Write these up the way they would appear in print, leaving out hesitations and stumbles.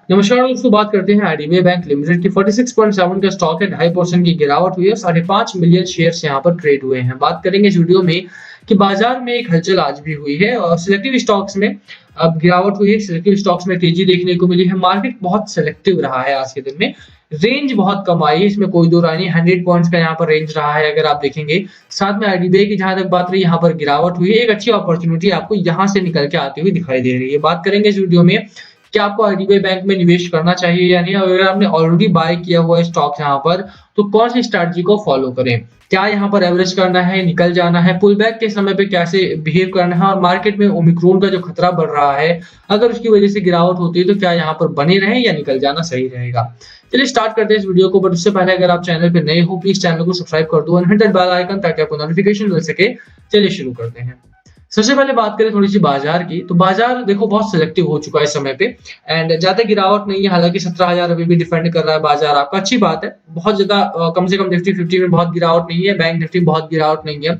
नमस्कार दोस्तों, बात करते हैं आईडीबीआई बैंक लिमिटेड की 46.7 का स्टॉक है, 2.5% की गिरावट हुई है, 5.5 मिलियन शेयर्स यहाँ पर ट्रेड हुए हैं। बात करेंगे इस वीडियो में कि बाजार में एक हलचल आज भी हुई है और सिलेक्टिव स्टॉक्स में अब गिरावट हुई है, सिलेक्टिव स्टॉक्स में तेजी देखने को मिली है। मार्केट बहुत सिलेक्टिव रहा है आज के दिन में, रेंज बहुत कम आई है, इसमें कोई दो राय नहीं। 100 पॉइंट्स का यहाँ पर रेंज रहा है अगर आप देखेंगे। साथ में आईडीबीआई की जहां तक बात रही, यहाँ पर गिरावट हुई है, एक अच्छी अपॉर्चुनिटी आपको यहाँ से निकल के आती हुई दिखाई दे रही है। बात करेंगे इस वीडियो में क्या आपको आईडीबीआई बैंक में निवेश करना चाहिए या नहीं? अगर आपने ऑलरेडी बाय किया हुआ है स्टॉक यहाँ पर, तो कौन सी स्ट्रैटेजी को फॉलो करें? क्या यहाँ पर एवरेज करना है, निकल जाना है, पुल बैक के समय पे कैसे बिहेव करना है? और मार्केट में ओमिक्रॉन का जो खतरा बढ़ रहा है, अगर उसकी वजह से गिरावट होती है तो क्या यहाँ पर बने रहें या निकल जाना सही रहेगा? चलिए स्टार्ट करते हैं इस वीडियो को। बट उससे पहले अगर आप चैनल पे नए हो, प्लीज चैनल को सब्सक्राइब कर दो and hit that bell icon ताकि आपको नोटिफिकेशन मिल सके। चलिए शुरू करते हैं। सबसे पहले बात करें थोड़ी सी बाजार की, तो बाजार देखो बहुत सिलेक्टिव हो चुका है इस समय पे एंड ज्यादा गिरावट नहीं है। हालांकि 17,000 अभी भी डिफेंड कर रहा है बाजार आपका, अच्छी बात है। बहुत ज्यादा कम से कम निफ्टी 50 में बहुत गिरावट नहीं है, बैंक निफ्टी बहुत गिरावट नहीं है।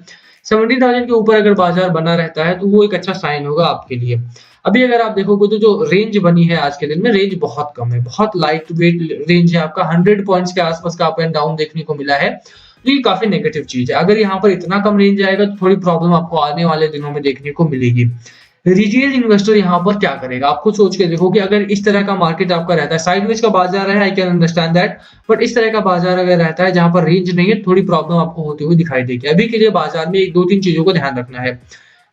17,000 के ऊपर अगर बाजार बना रहता है तो वो एक अच्छा साइन होगा आपके लिए। अभी अगर आप देखोगे तो जो रेंज बनी है आज के दिन में, रेंज बहुत कम है, बहुत लाइट वेट रेंज है आपका। 100 पॉइंट्स के आसपास का अप एंड डाउन देखने को मिला है, तो ये काफी नेगेटिव चीज है। अगर यहाँ पर इतना कम रेंज आएगा तो थोड़ी प्रॉब्लम आपको आने वाले दिनों में देखने को मिलेगी। रिटेल इन्वेस्टर यहाँ पर क्या करेगा, आप खुद सोच के देखो कि अगर इस तरह का मार्केट आपका रहता है, साइडवेज का बाजार है, I can understand that, but इस तरह का बाजार अगर रहता है जहां पर रेंज नहीं है, थोड़ी प्रॉब्लम आपको होती हुई दिखाई देगी। अभी के लिए बाजार में एक दो तीन चीजों को ध्यान रखना है।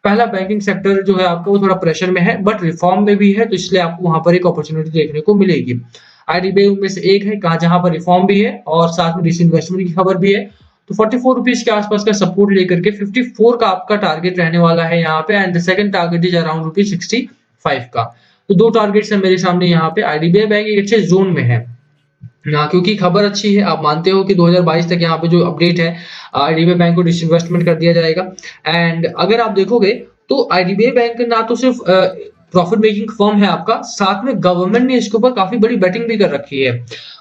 पहला, बैंकिंग सेक्टर जो है आपका वो थोड़ा प्रेशर में है, बट रिफॉर्म में भी है, तो इसलिए आपको वहां पर एक अपॉर्चुनिटी देखने को मिलेगी। आईडीबीआई उनमें से एक है कहा जहां पर रिफॉर्म भी है और साथ में डिसइन्वेस्टमेंट की खबर भी है। तो 44 रुपीज के आसपास का सपोर्ट लेकर के 54 का आपका टारगेट रहने वाला है यहाँ पे and the second target is around rupees 65 का। तो दो टारगेट्स है मेरे सामने यहाँ पे। आईडीबीआई बैंक एक अच्छे जोन में है ना, क्योंकि खबर अच्छी है। आप मानते हो कि 2022 तक यहाँ पे जो अपडेट है, आईडीबीआई बैंक को डिसइन्वेस्टमेंट कर दिया जाएगा। एंड अगर आप देखोगे तो आईडीबीआई बैंक ना तो सिर्फ प्रॉफिट मेकिंग फर्म है आपका, साथ में गवर्नमेंट ने इसके ऊपर काफी बड़ी बेटिंग भी कर रखी है।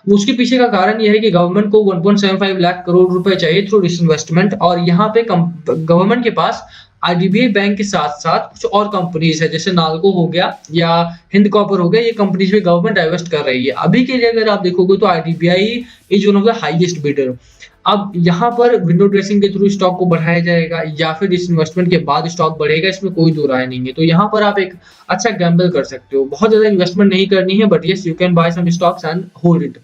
उसके पीछे का कारण यह है कि गवर्नमेंट को 1.75 लाख करोड़ रुपए चाहिए थ्रू डिसइन्वेस्टमेंट, और यहाँ पे गवर्नमेंट के पास आईडीबीआई बैंक के साथ साथ कुछ और कंपनीज है, जैसे नाल्को हो गया या हिंद कॉपर हो गया। ये कंपनीज में गवर्नमेंट इन्वेस्ट कर रही है। अभी के लिए अगर आप देखोगे तो IDBI is one of the highest bidder. अब यहाँ पर विंडो ड्रेसिंग के थ्रू स्टॉक को बढ़ाया जाएगा या फिर इस इन्वेस्टमेंट के बाद स्टॉक बढ़ेगा, इसमें कोई दो राय नहीं है। तो यहाँ पर आप एक अच्छा गैम्बल कर सकते हो। बहुत ज्यादा इन्वेस्टमेंट नहीं करनी है, but yes you can buy some stocks and hold it.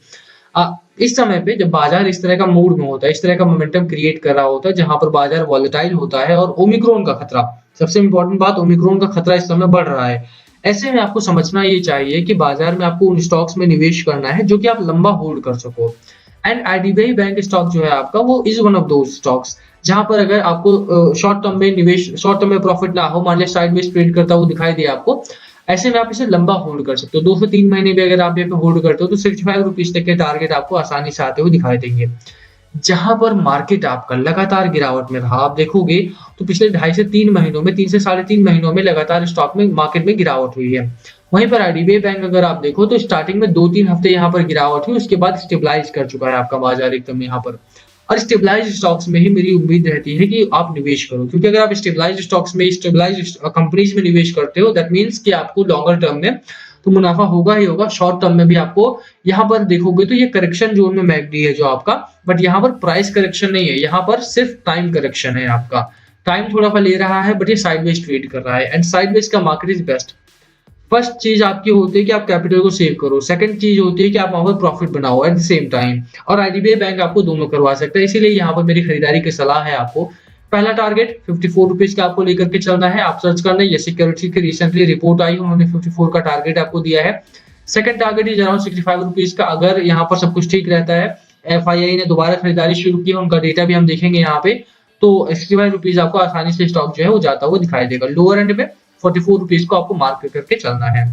इस समय पे जब बाजार इस तरह का मूड में होता है, इस तरह का मोमेंटम क्रिएट कर रहा होता है, जहां पर बाजार वॉलेटाइल होता है और ओमिक्रॉन का खतरा, सबसे इंपॉर्टेंट बात, ओमिक्रॉन का खतरा इस समय बढ़ रहा है। ऐसे में आपको समझना ये चाहिए कि बाजार में आपको उन स्टॉक्स में निवेश करना है जो कि आप लंबा होल्ड कर सको। एंड आईडीबीआई बैंक स्टॉक जो है आपका, वो is one of those stocks जहां पर अगर आपको शॉर्ट टर्म में निवेश, शॉर्ट टर्म में प्रॉफिट ना हो, मान लिया साइड में ट्रेड करता हुआ दिखाई दे आपको, ऐसे में आप इसे लंबा होल्ड कर सकते हो। 2 से 3 महीने भी अगर आप यहाँ पे होल्ड करते हो तो 65 रुपीज तक के टारगेट आपको आसानी से आते हुए दिखाई देंगे। जहां पर मार्केट आपका लगातार गिरावट में रहा, आप देखोगे तो पिछले 2.5 से 3 महीनों में, 3 से 3.5 महीनों में लगातार स्टॉक में, मार्केट में गिरावट हुई है। वहीं पर आईडीबीआई बैंक अगर आप देखो तो स्टार्टिंग में 2-3 हफ्ते यहाँ पर गिरावट हुई, उसके बाद स्टेबलाइज कर चुका है आपका बाजार एकदम यहाँ पर। और स्टेबलाइज स्टॉक्स में ही मेरी उम्मीद रहती है कि आप निवेश करो, क्योंकि अगर आप स्टेबलाइज स्टॉक्स में, स्टेबलाइज कंपनीज में निवेश करते हो, दैट मीन्स कि आपको लॉन्गर टर्म में तो मुनाफा होगा ही होगा, शॉर्ट टर्म में भी आपको। यहाँ पर देखोगे तो ये करेक्शन जोन में मैकडी है जो आपका, बट यहाँ पर प्राइस करेक्शन नहीं है, यहाँ पर सिर्फ टाइम करेक्शन है आपका। टाइम थोड़ा सा ले रहा है, बट ये साइडवेज ट्रेड कर रहा है एंड साइडवेज का मार्केट इज बेस्ट। फर्स्ट चीज आपकी होती है कि आप कैपिटल को सेव करो, सेकंड चीज होती है कि आप वहां पर प्रॉफिट बनाओ एट द सेम टाइम, और आईडीबीआई बैंक आपको दोनों करवा सकता है। इसीलिए यहाँ पर मेरी खरीदारी की सलाह है आपको। पहला टारगेट 54 रुपीज का आपको लेकर के चलना है। आप सर्च करना है, ये सिक्योरिटी की रिसेंटली रिपोर्ट आई, उन्होंने 54 का टारगेट आपको दिया है। Second target is around 65 rupees का। अगर यहाँ पर सब कुछ ठीक रहता है, एफआईआई ने दोबारा खरीदारी शुरू की है, उनका डेटा भी हम देखेंगे यहाँ पे, तो 65 रुपीज आपको आसानी से स्टॉक जो है वो जाता हुआ दिखाई देगा। लोअर एंड में 44 रुपीज को आपको मार्क करके चलना है।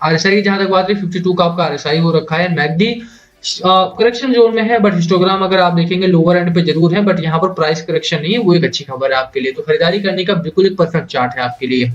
आरएसआई की जहां तक बात है, 52 का आपका आरएसआई हो रखा है। मैकडी करेक्शन जोन में है, बट हिस्टोग्राम अगर आप देखेंगे लोअर एंड पे जरूर है, बट यहाँ पर प्राइस करेक्शन नहीं है, वो एक अच्छी खबर है आपके लिए। तो खरीदारी करने का बिल्कुल एक परफेक्ट चार्ट है आपके लिए।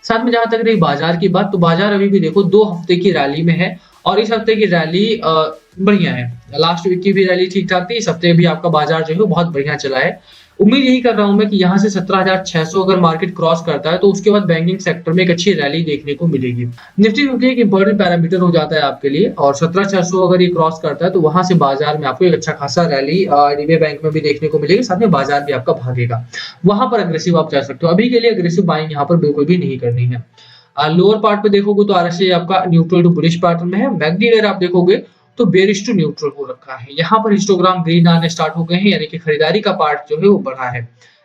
साथ में जहां तक रही बाजार की बात, तो बाजार अभी भी देखो 2 हफ्ते की रैली में है और इस हफ्ते की रैली बढ़िया है। लास्ट वीक की भी रैली ठीक ठाक थी, इस हफ्ते भी आपका बाजार जो है बहुत बढ़िया चला है। उम्मीद यही कर रहा हूँ मैं कि यहाँ से 17,600 अगर मार्केट क्रॉस करता है तो उसके बाद बैंकिंग सेक्टर में एक अच्छी रैली देखने को मिलेगी। निफ्टी फिफ्टी एक इंपॉर्टेंट पैरामीटर हो जाता है आपके लिए, और 17,600 अगर ये क्रॉस करता है तो वहां से बाजार में आपको एक अच्छा खासा रैली आईडीबीआई बैंक में भी देखने को मिलेगी, साथ में बाजार भी आपका भागेगा। वहां पर अग्रेसिव आप जा सकते हो। अभी के लिए अग्रेसिव बाइंग यहाँ पर बिल्कुल भी नहीं करनी है। लोअर पार्ट पे देखोगे तो आरएसआई आपका न्यूट्रल टू बुलिश पैटर्न में है। मैकडी अगर आप देखोगे तो बेरिश टू न्यूट्रल हो रखा है। यहाँ पर हिस्टोग्राम ग्रीन आने स्टार्ट हो गए हैं, यानी कि खरीदारी का पार्ट जो है वो बढ़ा है।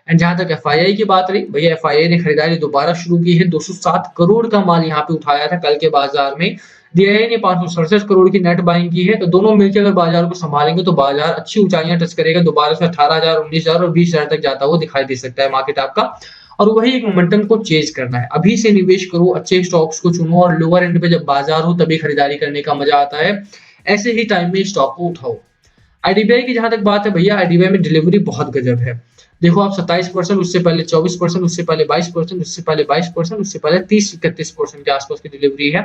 एंड जहां तक एफआईआई की बात रही, भैया एफआईआई ने खरीदारी दोबारा शुरू की है। 207 करोड़ का माल यहाँ पे उठाया था कल के बाजार में। डीआईआई ने 567 करोड़ की नेट बाइंग की है। तो दोनों मिलकर अगर बाजार को संभालेंगे तो बाजार अच्छी ऊंचाइयां टच करेगा। दोबारा से 18,000, 19,000 और 20,000 तक जाता हुआ दिखाई दे सकता है मार्केट आपका। और वही एक मोमेंटम को चेज करना है। अभी से निवेश करो, अच्छे स्टॉक्स को चुनो, और लोअर एंड पे जब बाजार हो तभी खरीदारी करने का मजा आता है। ऐसे ही टाइम में स्टॉक को उठाओ। आईडीबीआई की जहां तक बात है, भैया आईडीबीआई में डिलीवरी बहुत गजब है। देखो आप 27%, उससे पहले 24%, उससे पहले 22%, उससे पहले 22%, उससे पहले 30-31% के आसपास की डिलीवरी है।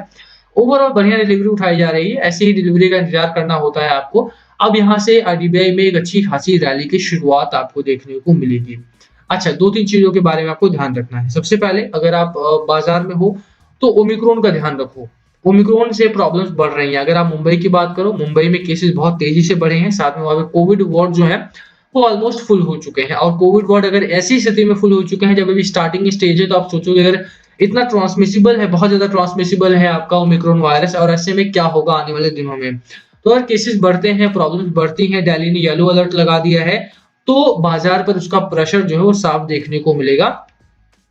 ओवरऑल बढ़िया डिलीवरी उठाई जा रही है। ऐसी ही डिलीवरी का इंतजार करना होता है आपको। अब यहाँ से आईडीबीआई में एक अच्छी खासी रैली की शुरुआत आपको देखने को मिलेगी। अच्छा, 2-3 चीजों के बारे में आपको ध्यान रखना है। सबसे पहले अगर आप बाजार में हो तो ओमिक्रॉन का ध्यान रखो। ओमिक्रॉन से प्रॉब्लम्स बढ़ रही हैं। अगर आप मुंबई की बात करो, मुंबई में केसेस बहुत तेजी से बढ़े हैं। साथ में वहां पे कोविड वार्ड जो है वो ऑलमोस्ट फुल हो चुके हैं। और कोविड वार्ड अगर ऐसी स्थिति में फुल हो चुके हैं जब अभी स्टार्टिंग स्टेज है, तो आप सोचोगे अगर इतना ट्रांसमिसिबल है, बहुत ज्यादा ट्रांसमिसिबल है आपका ओमिक्रॉन वायरस, और ऐसे में क्या होगा आने वाले दिनों में। तो अगर केसेस बढ़ते हैं, प्रॉब्लम्स बढ़ती हैं, दिल्ली ने येलो अलर्ट लगा दिया है, तो बाजार पर उसका प्रेशर जो है वो साफ देखने को मिलेगा।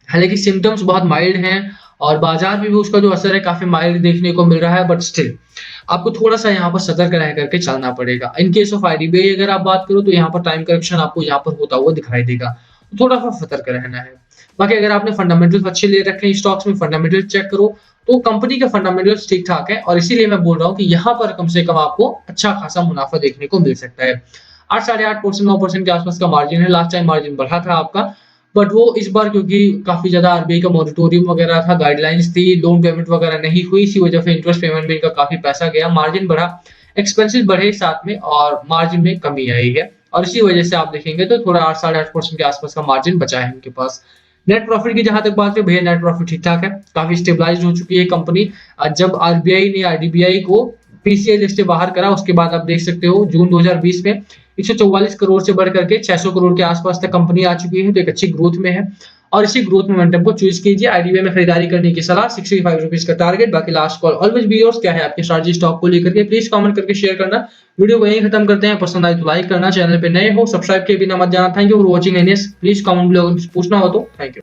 हालांकि सिम्टम्स बहुत माइल्ड हैं और बाजार में भी उसका जो असर है काफी माइल्ड देखने को मिल रहा है, बट स्टिल आपको थोड़ा सा यहाँ पर सतर्क रह करके चलना पड़ेगा। इन केस ऑफ आईडीबीआई अगर आप बात करो तो यहाँ पर टाइम करेक्शन आपको यहाँ पर होता हुआ दिखाई देगा, तो थोड़ा सा सतर्क रहना है। बाकी अगर आपने फंडामेंटल्स अच्छे ले रखे हैं स्टॉक्स में, फंडामेंटल चेक करो तो कंपनी के फंडामेंटल्स ठीक ठाक है, और इसीलिए मैं बोल रहा हूँ कि यहाँ पर कम से कम आपको अच्छा खासा मुनाफा देखने को मिल सकता है। 8-8.5%, 9% के आसपास का मार्जिन है। लास्ट टाइम मार्जिन बढ़ा था आपका, बट वो इस बार क्योंकि काफी ज्यादा आरबीआई का मॉनिटोरियम वगैरह था, गाइडलाइंस थी, लोन पेमेंट वगैरह नहीं हुई, इसी वजह से इंटरेस्ट पेमेंट में इनका काफी पैसा गया, मार्जिन बढ़ा, एक्सपेंसेस बढ़े साथ में, और मार्जिन में कमी आई है। और इसी वजह से आप देखेंगे तो थोड़ा 8-8.5% के आसपास का मार्जिन बचा है इनके पास। नेट प्रॉफिट की जहां तक बात है, भैया नेट प्रॉफिट ठीक ठाक है, काफी स्टेबलाइज हो चुकी है कंपनी। जब आरबीआई ने आईडीबीआई को पीसीआई लिस्ट से बाहर करा, उसके बाद आप देख सकते हो जून 2020 में 144 करोड़ से बढ़ करके 600 करोड़ के आसपास तक कंपनी आ चुकी है, तो एक अच्छी ग्रोथ में है। और इसी ग्रोथ मोमेंटम को चूज कीजिए। आईडीबीआई में खरीदारी करने की सलाह, 65 रुपीज का टारगेट। बाकी last call always be yours. क्या है आपकी स्ट्रैटेजी स्टॉक को लेकर के, प्लीज कमेंट करके शेयर करना। वीडियो को यहीं खत्म करते हैं। पसंद आए तो लाइक करना, चैनल पे नए हो सब्सक्राइब किए बिना मत जाना। Thank you for watching NS. Please comment below अगर कुछ पूछना हो तो। Thank you.